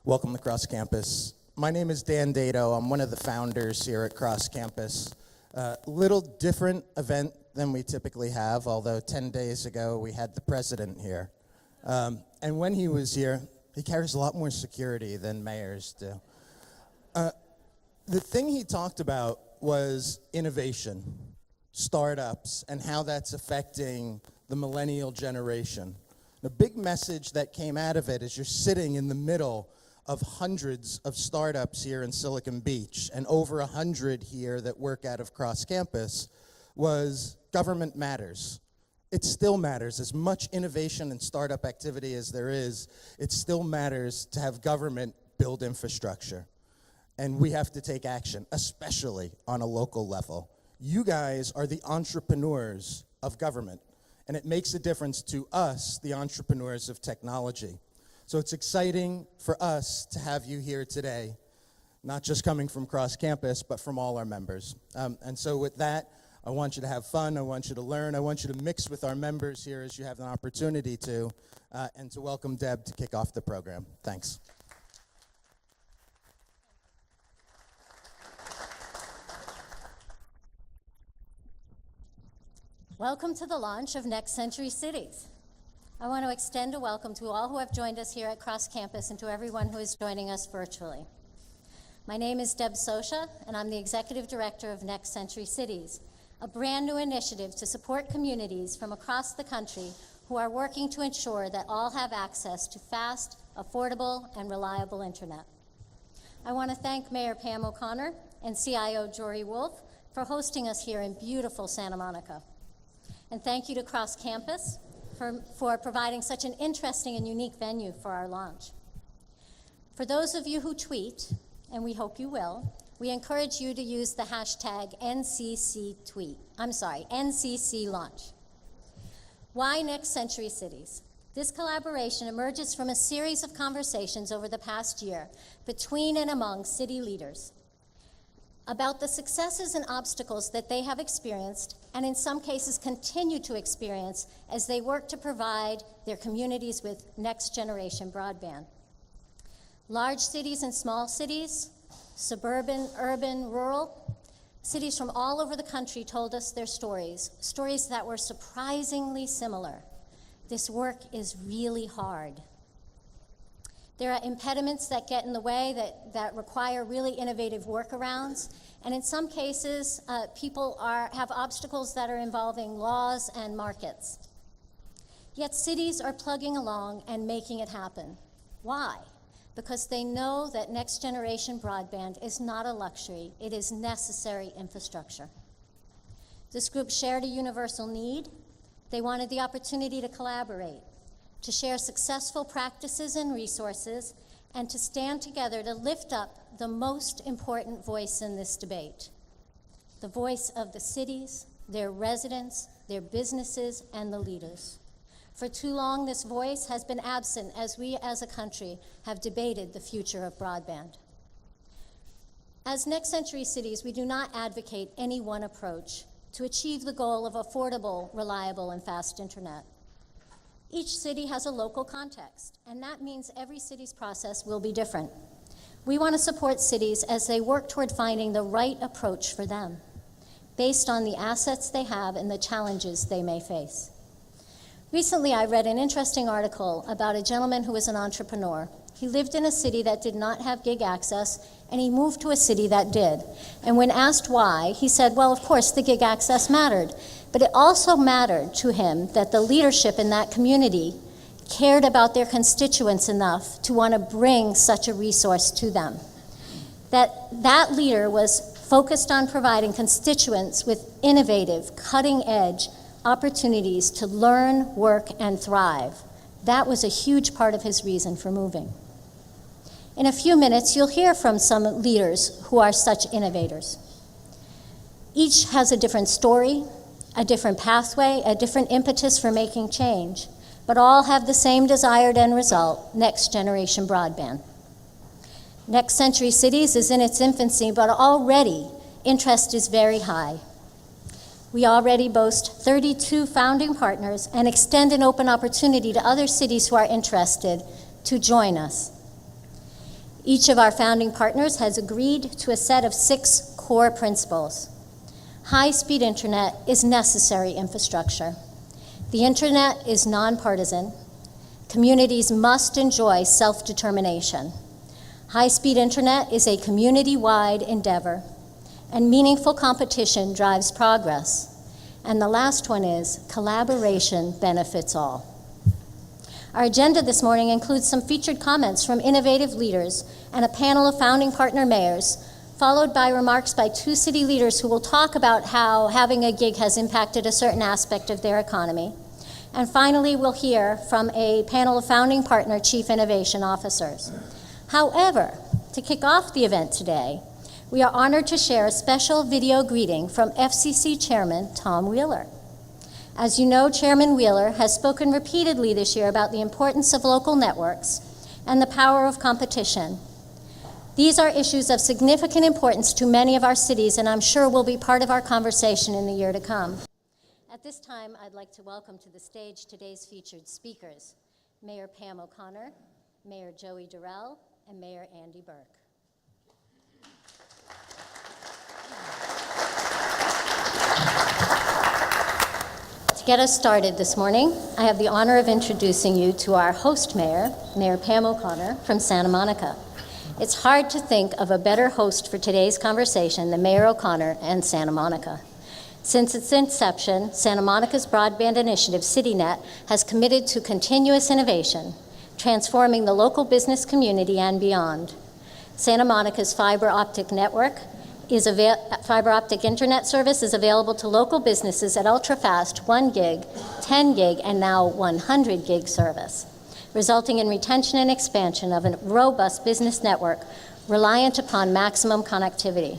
Welcome to Cross Campus. My name is Dan Dato. I'm one of the founders here at Cross Campus. Little different event than we typically have, although 10 days ago we had the president here. And when he was here, he carries a lot more security than mayors do. The thing he talked about was innovation, startups, and how that's affecting the millennial generation. The big message that came out of it is you're sitting in the middle of hundreds of startups here in Silicon Beach, and over 100 here that work out of Cross Campus, was government matters. It still matters. As much innovation and startup activity as there is, it still matters to have government build infrastructure. And we have to take action, especially on a local level. You guys are the entrepreneurs of government, and it makes a difference to us, the entrepreneurs of technology. So it's exciting for us to have you here today, not just coming from Cross Campus, but from all our members. And so with that, I want you to have fun, I want you to learn, I want you to mix with our members here as you have an opportunity to, and to welcome Deb to kick off the program. Thanks. Welcome to the launch of Next Century Cities. I want to extend a welcome to all who have joined us here at Cross Campus and to everyone who is joining us virtually. My name is Deb Sosha, and I'm the Executive Director of Next Century Cities, a brand new initiative to support communities from across the country who are working to ensure that all have access to fast, affordable, and reliable internet. I want to thank Mayor Pam O'Connor and CIO Jory Wolf for hosting us here in beautiful Santa Monica. And thank you to Cross Campus for providing such an interesting and unique venue for our launch. For those of you who tweet, and we hope you will, we encourage you to use the hashtag NCC launch. Why Next Century Cities? This collaboration emerges from a series of conversations over the past year between and among city leaders about the successes and obstacles that they have experienced, and in some cases continue to experience as they work to provide their communities with next-generation broadband. Large cities and small cities, suburban, urban, rural, cities from all over the country told us their stories that were surprisingly similar. This work is really hard. There are impediments that get in the way that require really innovative workarounds. And in some cases, people have obstacles that are involving laws and markets. Yet cities are plugging along and making it happen. Why? Because they know that next generation broadband is not a luxury, it is necessary infrastructure. This group shared a universal need. They wanted the opportunity to collaborate, to share successful practices and resources, and to stand together to lift up the most important voice in this debate, the voice of the cities, their residents, their businesses, and the leaders. For too long, this voice has been absent as we as a country have debated the future of broadband. As Next Century Cities, we do not advocate any one approach to achieve the goal of affordable, reliable, and fast internet. Each city has a local context, and that means every city's process will be different. We want to support cities as they work toward finding the right approach for them, based on the assets they have and the challenges they may face. Recently, I read an interesting article about a gentleman who was an entrepreneur. He lived in a city that did not have gig access, and he moved to a city that did. And when asked why, he said, well, of course, the gig access mattered. But it also mattered to him that the leadership in that community cared about their constituents enough to want to bring such a resource to them. That leader was focused on providing constituents with innovative, cutting-edge opportunities to learn, work, and thrive. That was a huge part of his reason for moving. In a few minutes, you'll hear from some leaders who are such innovators. Each has a different story, a different pathway, a different impetus for making change, but all have the same desired end result, next generation broadband. Next Century Cities is in its infancy, but already interest is very high. We already boast 32 founding partners and extend an open opportunity to other cities who are interested to join us. Each of our founding partners has agreed to a set of 6 core principles. High-speed internet is necessary infrastructure. The internet is nonpartisan. Communities must enjoy self-determination. High-speed internet is a community-wide endeavor, and meaningful competition drives progress. And the last one is collaboration benefits all. Our agenda this morning includes some featured comments from innovative leaders and a panel of founding partner mayors, followed by remarks by 2 city leaders who will talk about how having a gig has impacted a certain aspect of their economy. And finally, we'll hear from a panel of founding partner chief innovation officers. However, to kick off the event today, we are honored to share a special video greeting from FCC Chairman Tom Wheeler. As you know, Chairman Wheeler has spoken repeatedly this year about the importance of local networks and the power of competition. These are issues of significant importance to many of our cities, and I'm sure will be part of our conversation in the year to come. At this time, I'd like to welcome to the stage today's featured speakers, Mayor Pam O'Connor, Mayor Joey Durrell, and Mayor Andy Burke. To get us started this morning, I have the honor of introducing you to our host mayor, Mayor Pam O'Connor from Santa Monica. It's hard to think of a better host for today's conversation than Mayor O'Connor and Santa Monica. Since its inception, Santa Monica's broadband initiative, CityNet, has committed to continuous innovation, transforming the local business community and beyond. Santa Monica's fiber optic internet service is available to local businesses at ultra-fast 1 gig, 10 gig, and now 100 gig service, resulting in retention and expansion of a robust business network reliant upon maximum connectivity.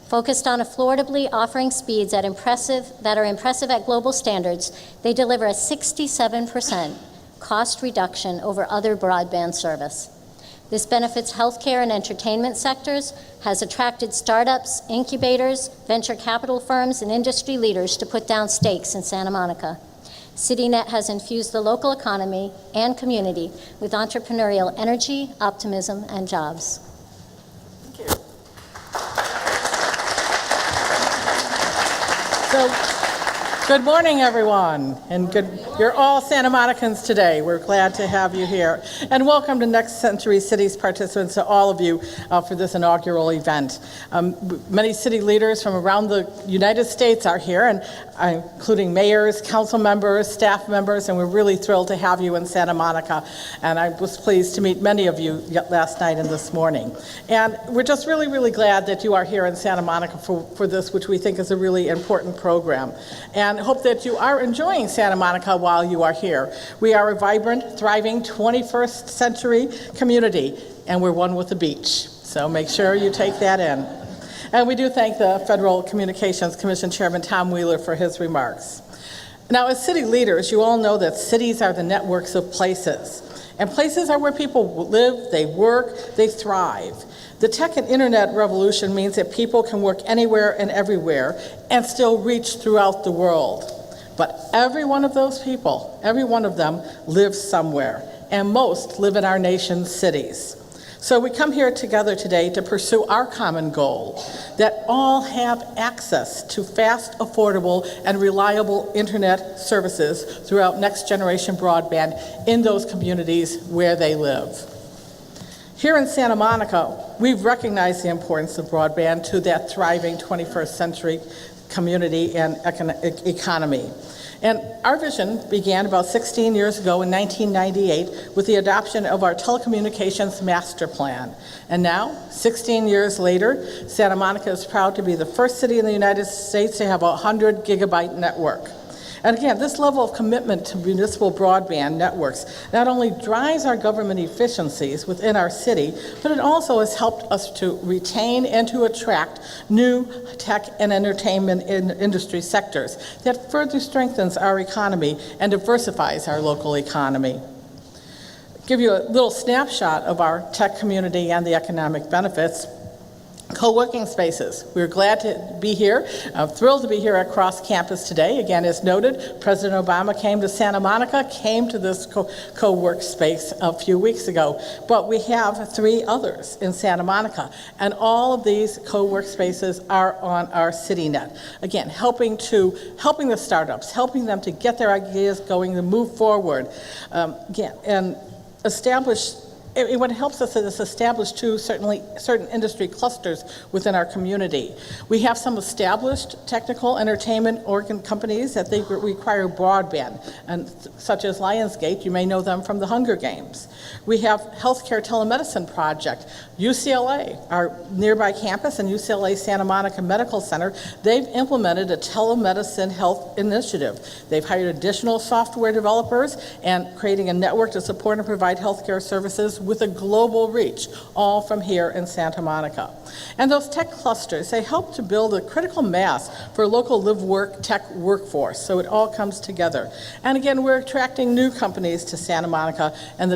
Focused on affordably offering speeds that are impressive at global standards, they deliver a 67% cost reduction over other broadband service. This benefits healthcare and entertainment sectors, has attracted startups, incubators, venture capital firms, and industry leaders to put down stakes in Santa Monica. CityNet has infused the local economy and community with entrepreneurial energy, optimism, and jobs. Thank you. So, good morning, everyone, and you're all Santa Monicans today. We're glad to have you here. And welcome to Next Century Cities participants, to all of you for this inaugural event. Many city leaders from around the United States are here, and including mayors, council members, staff members, and we're really thrilled to have you in Santa Monica. And I was pleased to meet many of you last night and this morning. And we're just really, really glad that you are here in Santa Monica for this, which we think is a really important program. And hope that you are enjoying Santa Monica while you are here. We are a vibrant, thriving 21st century community, and we're one with the beach. So make sure you take that in. And we do thank the Federal Communications Commission Chairman Tom Wheeler for his remarks. Now, as city leaders, you all know that cities are the networks of places. And places are where people live, they work, they thrive. The tech and internet revolution means that people can work anywhere and everywhere and still reach throughout the world. But every one of those people, every one of them lives somewhere, and most live in our nation's cities. So we come here together today to pursue our common goal, that all have access to fast, affordable, and reliable internet services throughout next generation broadband in those communities where they live. Here in Santa Monica, we've recognized the importance of broadband to that thriving 21st century community and economy. And our vision began about 16 years ago in 1998 with the adoption of our telecommunications master plan. And now, 16 years later, Santa Monica is proud to be the first city in the United States to have a 100 gigabyte network. And again, this level of commitment to municipal broadband networks not only drives our government efficiencies within our city, but it also has helped us to retain and to attract new tech and entertainment industry sectors that further strengthens our economy and diversifies our local economy. Give you a little snapshot of our tech community and the economic benefits. Co-working spaces. We're glad to be here, thrilled to be here at Cross Campus today. Again, as noted, President Obama came to Santa Monica, came to this co-work space a few weeks ago, but we have 3 others in Santa Monica, and all of these co-work spaces are on our CityNet. Again, helping the startups, helping them to get their ideas going, to move forward, and establish. What helps us is establish certain industry clusters within our community. We have some established technical entertainment companies that they require broadband, and such as Lionsgate. You may know them from the Hunger Games. We have healthcare telemedicine project. UCLA, our nearby campus, and UCLA Santa Monica Medical Center, they've implemented a telemedicine health initiative. They've hired additional software developers and creating a network to support and provide healthcare services with a global reach, all from here in Santa Monica. And those tech clusters, they help to build a critical mass for local live-work tech workforce, so it all comes together. And again, we're attracting new companies to Santa Monica and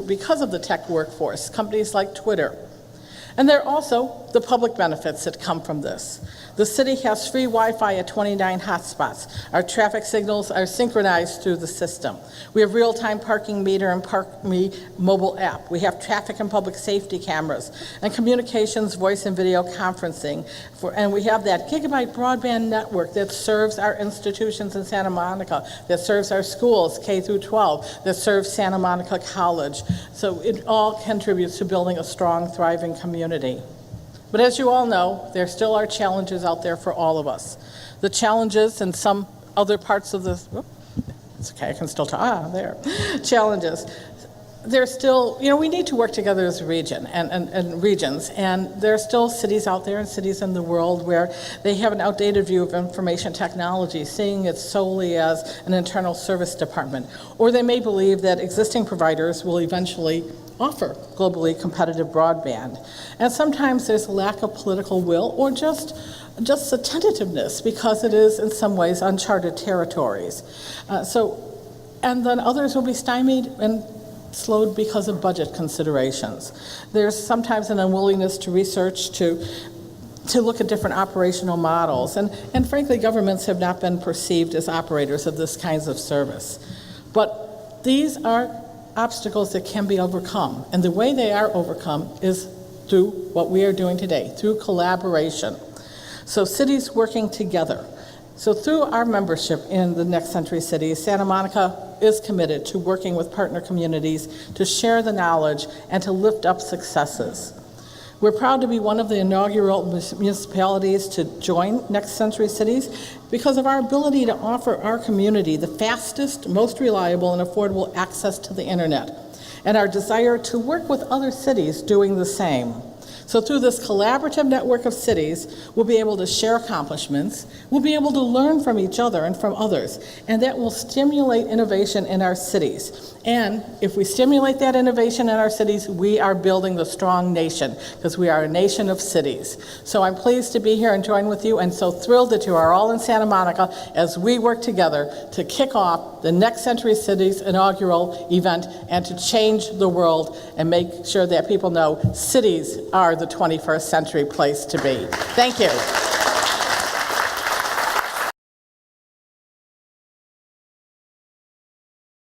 because of the tech workforce, companies like Twitter. And there are also the public benefits that come from this. The city has free Wi-Fi at 29 hotspots. Our traffic signals are synchronized through the system. We have real-time parking meter and ParkMe mobile app. We have traffic and public safety cameras and communications, voice and video conferencing. And we have that gigabit broadband network that serves our institutions in Santa Monica, that serves our schools, K through 12, that serves Santa Monica College. So it all contributes to building a strong, thriving community. But as you all know, there still are challenges out there for all of us. The challenges in some other parts of this, it's okay, I can still talk, there. Challenges. There's still, we need to work together as a region and regions, and there are still cities out there and cities in the world where they have an outdated view of information technology, seeing it solely as an internal service department. Or they may believe that existing providers will eventually offer globally competitive broadband. And sometimes there's a lack of political will or just a tentativeness because it is in some ways uncharted territories. And then others will be stymied and slowed because of budget considerations. There's sometimes an unwillingness to research, to look at different operational models. And frankly, governments have not been perceived as operators of this kinds of service. But these are obstacles that can be overcome. And the way they are overcome is through what we are doing today, through collaboration. So cities working together. So through our membership in the Next Century Cities, Santa Monica is committed to working with partner communities to share the knowledge and to lift up successes. We're proud to be one of the inaugural municipalities to join Next Century Cities because of our ability to offer our community the fastest, most reliable, and affordable access to the internet, and our desire to work with other cities doing the same. So through this collaborative network of cities, we'll be able to share accomplishments, we'll be able to learn from each other and from others, and that will stimulate innovation in our cities. And if we stimulate that innovation in our cities, we are building the strong nation, because we are a nation of cities. So I'm pleased to be here and join with you, and so thrilled that you are all in Santa Monica as we work together to kick off the Next Century Cities inaugural event and to change the world and make sure that people know cities are the 21st century place to be. Thank you.